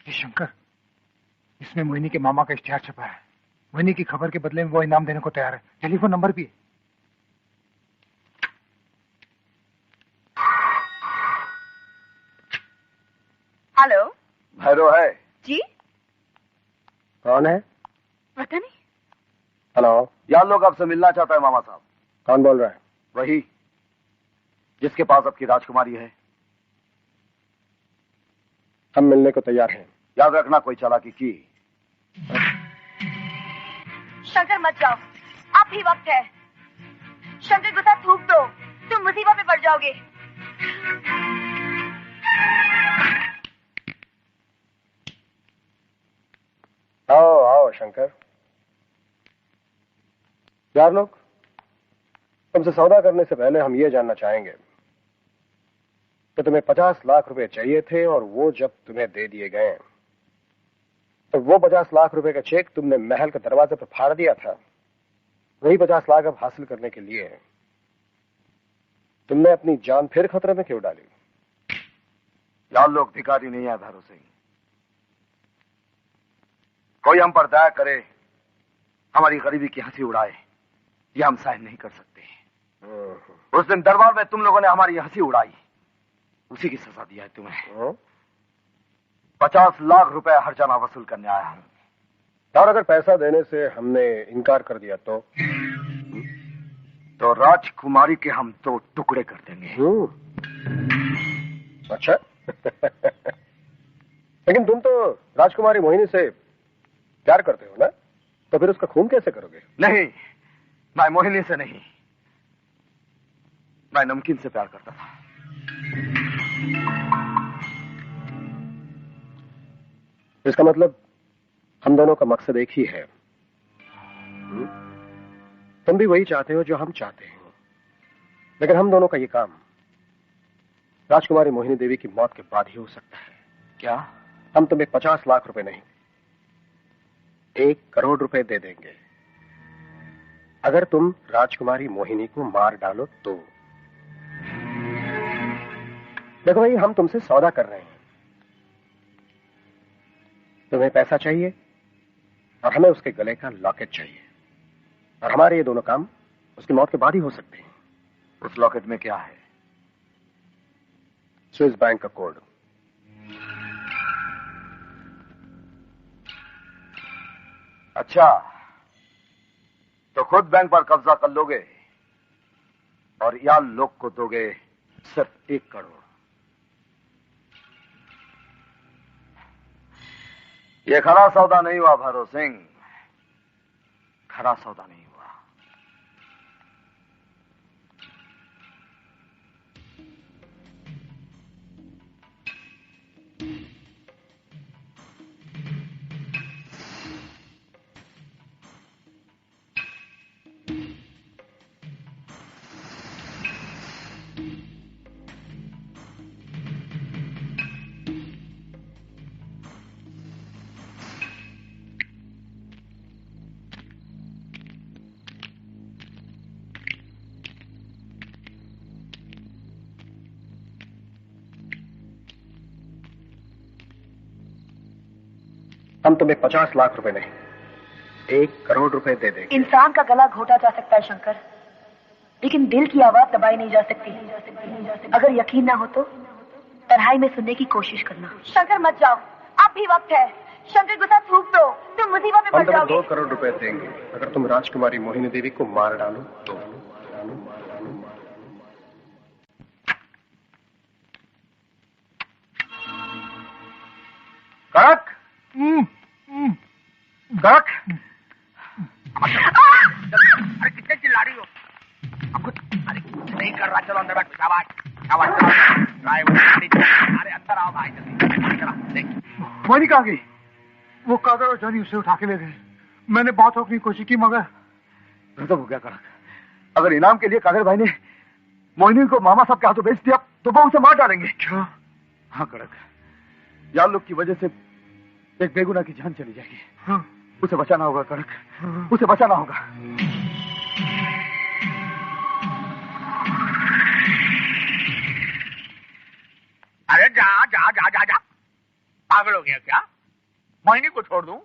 ये शंकर, इसमें मोहिनी के मामा का इश्तिहार छपा है। मोहिनी की खबर के बदले में वो इनाम देने को तैयार है। टेलीफोन नंबर भी है। हेलो, भैरव है जी? कौन है? पता नहीं। हेलो, यार लोग आपसे मिलना चाहता है मामा साहब। कौन बोल रहा है? वही जिसके पास आपकी राजकुमारी है। हम मिलने को तैयार हैं। याद रखना कोई चालाकी की। शंकर मत जाओ, अब भी वक्त है। शंकर गुस्सा थूक दो, तुम मुसीबत में पड़ जाओगे। आओ आओ शंकर। यार लोग, तुमसे सौदा करने से पहले हम ये जानना चाहेंगे कि तुम्हें 50 लाख रुपए चाहिए थे और वो जब तुम्हें दे दिए गए तो वो 50 लाख रुपए का चेक तुमने महल के दरवाजे पर फाड़ दिया था। वही 50 लाख अब हासिल करने के लिए तुमने अपनी जान फिर खतरे में क्यों डाली? यार लोग भिखारी नहीं है भैरव सिंह। कोई हम पर दया करे, हमारी गरीबी की हंसी उड़ाए, ये हम सहन नहीं कर सकते। उस दिन दरबार में तुम लोगों ने हमारी हंसी उड़ाई, उसी की सजा दिया है तुम्हें। 50 लाख रुपए हर्जाना वसूल करने आया हूं। और अगर पैसा देने से हमने इनकार कर दिया तो राजकुमारी के हम 2 टुकड़े कर देंगे। अच्छा लेकिन तुम तो राजकुमारी मोहिनी से प्यार करते हो ना, तो फिर उसका खून कैसे करोगे? नहीं, मैं मोहिनी से नहीं, मैं नमकीन से प्यार करता था। इसका मतलब हम दोनों का मकसद एक ही है। तुम भी वही चाहते हो जो हम चाहते हैं, लेकिन हम दोनों का ये काम राजकुमारी मोहिनी देवी की मौत के बाद ही हो सकता है। क्या? हम तुम्हें 50 लाख रुपए नहीं, 1 करोड़ रुपए दे देंगे अगर तुम राजकुमारी मोहिनी को मार डालो तो। देखो भाई, हम तुमसे सौदा कर रहे हैं। तुम्हें पैसा चाहिए और हमें उसके गले का लॉकेट चाहिए, और हमारे ये दोनों काम उसकी मौत के बाद ही हो सकते हैं। उस लॉकेट में क्या है? स्विस बैंक का कोड। अच्छा, तो खुद बैंक पर कब्जा कर लोगे और यार लोग को दोगे सिर्फ 1 करोड़। ये खरा सौदा नहीं हुआ भैरव सिंह, खरा सौदा नहीं हुआ। हम तुम्हें 50 लाख रुपए नहीं, 1 करोड़ रुपए दे देंगे। इंसान का गला घोटा जा सकता है शंकर, लेकिन दिल की आवाज दबाई नहीं जा सकती। अगर यकीन ना हो तो तन्हाई में सुनने की कोशिश करना। शंकर मत जाओ, अब भी वक्त है। शंकर गुस्सा थूक दो, तुम मुसीबत में पड़ जाओगे। हम तुम्हें 2 करोड़ रुपए देंगे अगर तुम राजकुमारी मोहिनी देवी को मार डालो तो। कड़क कड़क, अरे कितने चिल्ला रही हो? अब कुछ नहीं कर रहा, चलो अंदर बैठ। शाबाश शाबाश, अरे अंदर आओ भाई, जल्दी। मोहिनी कहाँ गई? वो कादर और जॉनी उसे उठा के ले गए। मैंने बात रोकने की कोशिश की मगर गजब हो गया कड़क। अगर इनाम के लिए कादर भाई ने मोहिनी को मामा साहब के हाथों बेच दिया तो वो उसे मार डालेंगे। क्या? हाँ कड़क, यार लोग की वजह से एक बेगुनाह की जान चली जाएगी। हाँ। उसे बचाना होगा कड़क, उसे बचाना होगा। अरे जा जा जा जा जा, पागल हो गया क्या? मोहिनी को छोड़ दूं?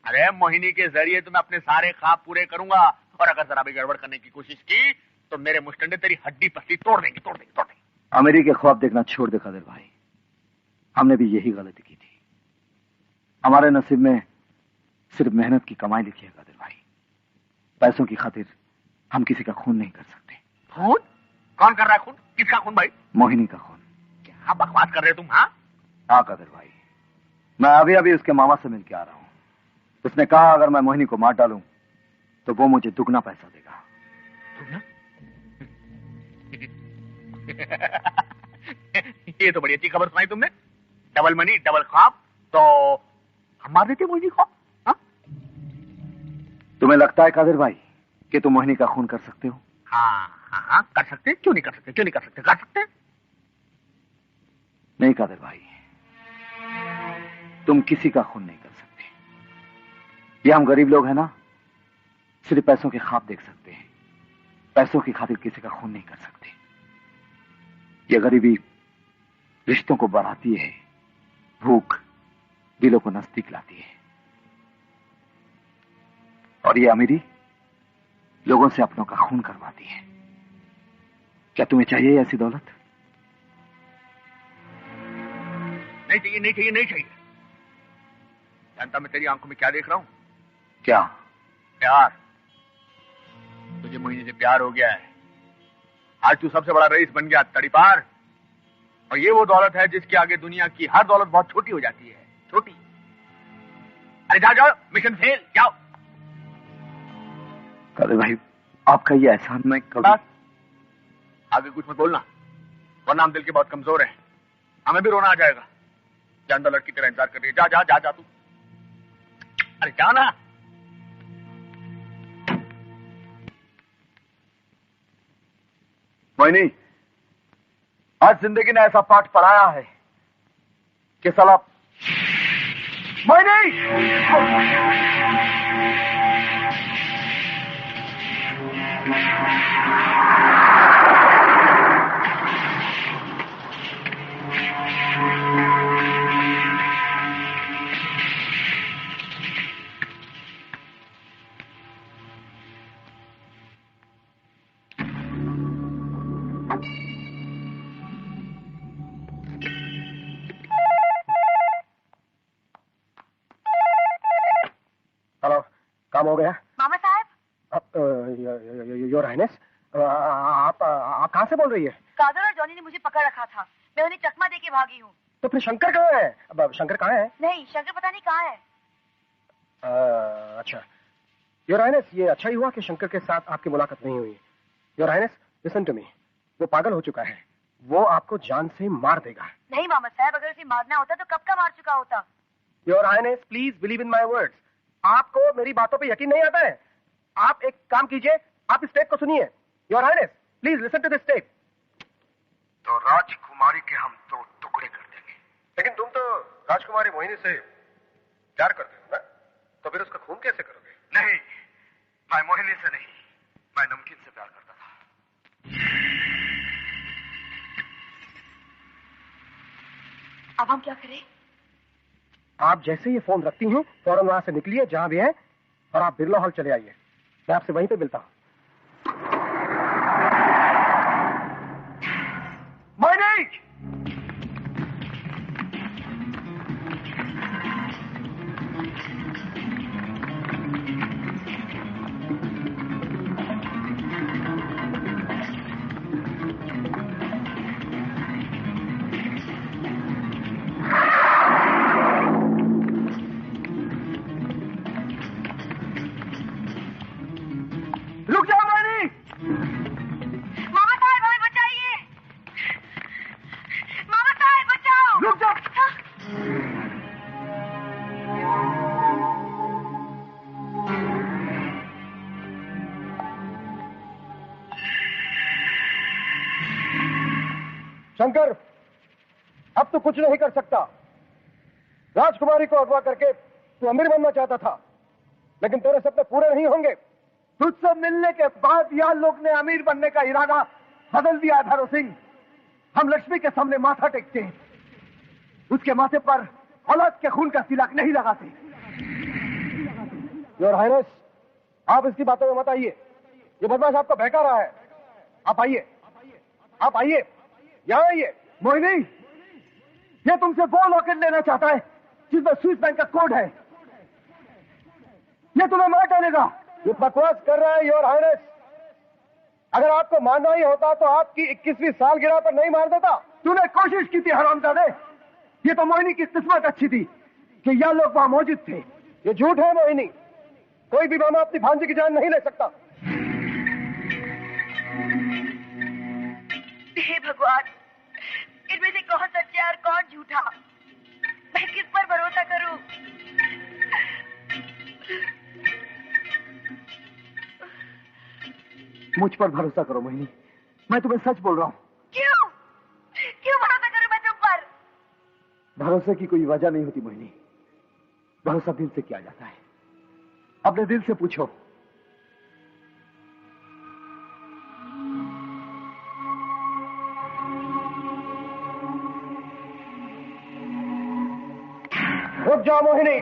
अरे मोहिनी के जरिए तो मैं अपने सारे ख्वाब पूरे करूंगा, और अगर जरा भी गड़बड़ करने की कोशिश की तो मेरे मुस्टंडे तेरी हड्डी पसली तोड़ देंगे, तोड़ देंगे, तोड़ देंगे। अमीरी के ख्वाब देखना छोड़ दे कादिर भाई, हमने भी यही गलती की थी। हमारे नसीब में सिर्फ मेहनत की कमाई लिखी है कादिर भाई। पैसों की खातिर हम किसी का खून नहीं कर सकते। खून? कौन कर रहा है खून? किसका खून भाई? मोहिनी का खून। क्या बकवास कर रहे हो तुम? हाँ कादिर भाई, मैं अभी अभी उसके मामा से मिलके आ रहा हूँ। उसने कहा अगर मैं मोहिनी को मार डालूं तो वो मुझे दुगना पैसा देगा। दुगना? ये तो बड़ी अच्छी खबर सुनाई तुमने। डबल मनी डबल ख्वाब। तो हम मार देते मोहिनी को? तुम्हें लगता है कादिर भाई कि तुम मोहिनी का खून कर सकते हो? हाँ, कर सकते। क्यों नहीं कर सकते? क्यों नहीं कर सकते? कर सकते। नहीं कादिर भाई, तुम किसी का खून नहीं कर सकते। ये हम गरीब लोग हैं ना, सिर्फ पैसों के ख्वाब देख सकते हैं, पैसों की खातिर किसी का खून नहीं कर सकते। ये गरीबी रिश्तों को बढ़ाती है, भूख दिलों को नजदीक लाती है, और ये अमीरी लोगों से अपनों का खून करवाती है। क्या तुम्हें चाहिए ऐसी दौलत? नहीं चाहिए, नहीं चाहिए, नहीं चाहिए। जानता मैं तेरी आंखों में क्या देख रहा हूं? क्या? प्यार। तुझे मोहिनी से प्यार हो गया है। आज तू सबसे बड़ा रईस बन गया, तड़ीपार। और ये वो दौलत है जिसके आगे दुनिया की हर दौलत बहुत छोटी हो जाती है, छोटी। अरे जाओ जाओ, मिशन फेल, जाओ। कादिर भाई, आपका ये एहसान मैं कभी... आगे कुछ मत बोलना, वरना हम दिल के बहुत कमजोर हैं, हमें भी रोना आ जाएगा। जानदा लड़की तेरा इंतजार कर रही है। जा जा जा जा तू। अरे जाना। मोहिनी, आज जिंदगी ने ऐसा पाठ पढ़ाया है कि साला... मोहिनी! काम हो गया? मामा साहब, योर हाइनेस, आप कहाँ से बोल रही है? कादर और जॉनी ने मुझे पकड़ रखा था, मैं उन्हें चकमा देके भागी हूँ। तो फिर शंकर कहाँ है? अब शंकर कहाँ है? नहीं, शंकर पता नहीं कहाँ है। अच्छा, योर हाइनेस, ये अच्छा ही हुआ कि शंकर के साथ आपकी मुलाकात नहीं हुई। Your highness, listen to me, वो पागल हो चुका है, वो आपको जान से मार देगा। नहीं मामा साहब, अगर उसे मारना होता तो कब का मार चुका होता। Your highness, please believe in my words. आपको मेरी बातों पे यकीन नहीं आता है? आप एक काम कीजिए, आप इस टेप को सुनिए। Your highness, please listen to this tape. तो राजकुमारी के हम दो टुकड़े कर देंगे। लेकिन तुम तो राजकुमारी मोहिनी से प्यार करते हो ना, तो फिर उसका खून कैसे करोगे? नहीं, मैं मोहिनी से नहीं, मैं नमकीन से प्यार करता था। अब हम क्या करें? आप जैसे ये फोन रखती हैं, फौरन वहां से निकलिए जहां भी है, और आप बिरला हॉल चले आइए। मैं आपसे वहीं पे मिलता हूं। मोहिनी! रुक जाओ मोहिनी! मामा साहब, हमें बचाइए। मामा साहब, बचाओ। रुक जाओ! शंकर, अब तो कुछ नहीं कर सकता। राजकुमारी को अगवा करके तू अमीर बनना चाहता था, लेकिन तेरे सपने पूरे नहीं होंगे। तुझसे मिलने के बाद यार लोग ने अमीर बनने का इरादा बदल दिया है। भैरव सिंह, हम लक्ष्मी के सामने माथा टेकते हैं, उसके माथे पर औलाद के खून का तिलक नहीं लगाते। योर हाइनेस, आप इसकी बातों में मत आइए। ये बदमाश आपको बहका रहा है। आप आइए, आप आइए, यहाँ आइए। मोहिनी, ये तुमसे वो लॉकेट लेना चाहता है जिसमें स्विस बैंक का कोड है। ये तुम्हें मार डालेगा। ये बकवास कर रहा है योर हाइनेस। अगर आपको मारना ही होता तो आपकी 21वीं सालगिरह पर नहीं मार देता। तूने कोशिश की थी हरामजादे। ये तो मोहिनी की किस्मत अच्छी थी कि यह लोग वहां मौजूद थे। ये झूठ है मोहिनी। कोई भी मामा अपनी भांजी की जान नहीं ले सकता। हे भगवान, इनमें से कौन सच्चा और कौन झूठा? मैं किस पर भरोसा करूं? मुझ पर भरोसा करो मोहिनी, मैं तुम्हें सच बोल रहा हूं। क्यों क्यों भरोसा करूं मैं तुम पर? भरोसे की कोई वजह नहीं होती मोहिनी। भरोसा दिल से किया जाता है। अपने दिल से पूछो। रुक जाओ मोहिनी,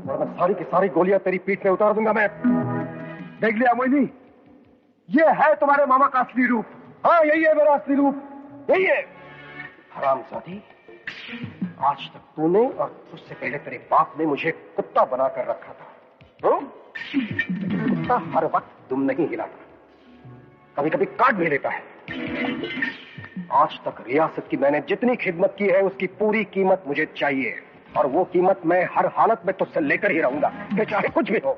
वरना सारी की सारी गोलियां तेरी पीठ में उतार दूंगा मैं। देख लिया मोहिनी, ये है तुम्हारे मामा का असली रूप। हाँ, यही है मेरा असली रूप, यही है। हरामजादी, आज तक तूने और उससे पहले तेरे बाप ने मुझे कुत्ता बनाकर रखा था। कुत्ता हर वक्त दुम नहीं हिलाता, कभी कभी काट भी लेता है। आज तक रियासत की मैंने जितनी खिदमत की है उसकी पूरी कीमत मुझे चाहिए, और वो कीमत मैं हर हालत में तुझसे लेकर ही रहूंगा, कि चाहे कुछ भी हो।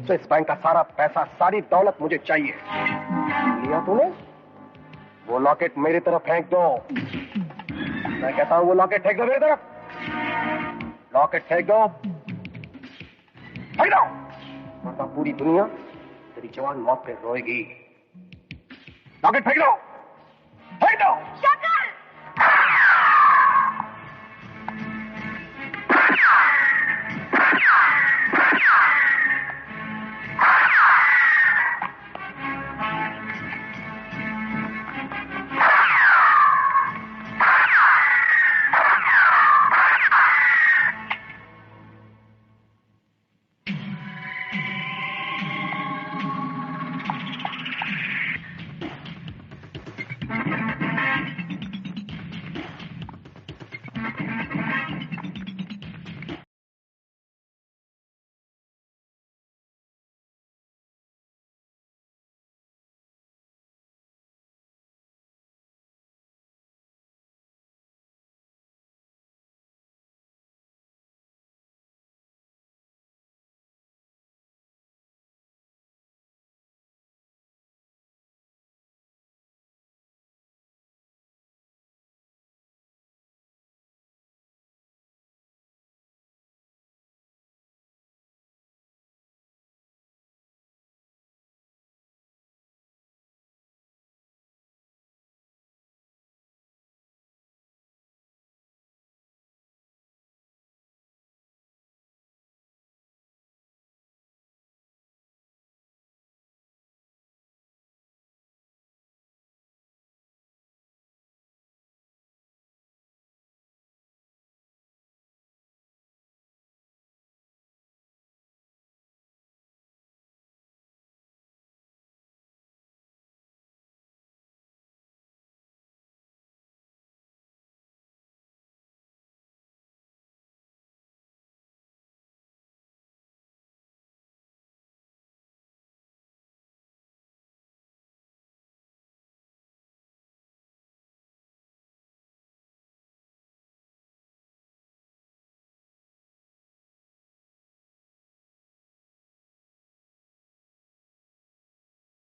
तो इस बैंक का सारा पैसा, सारी दौलत मुझे चाहिए। लिया तूने? वो लॉकेट मेरी तरफ फेंक दो। मैं कहता हूं वो लॉकेट फेंक दो मेरी तरफ। लॉकेट फेंक दो, फेंक दो, वरना पूरी दुनिया तेरी जवान मौत पे रोएगी। लॉकेट फेंक दो।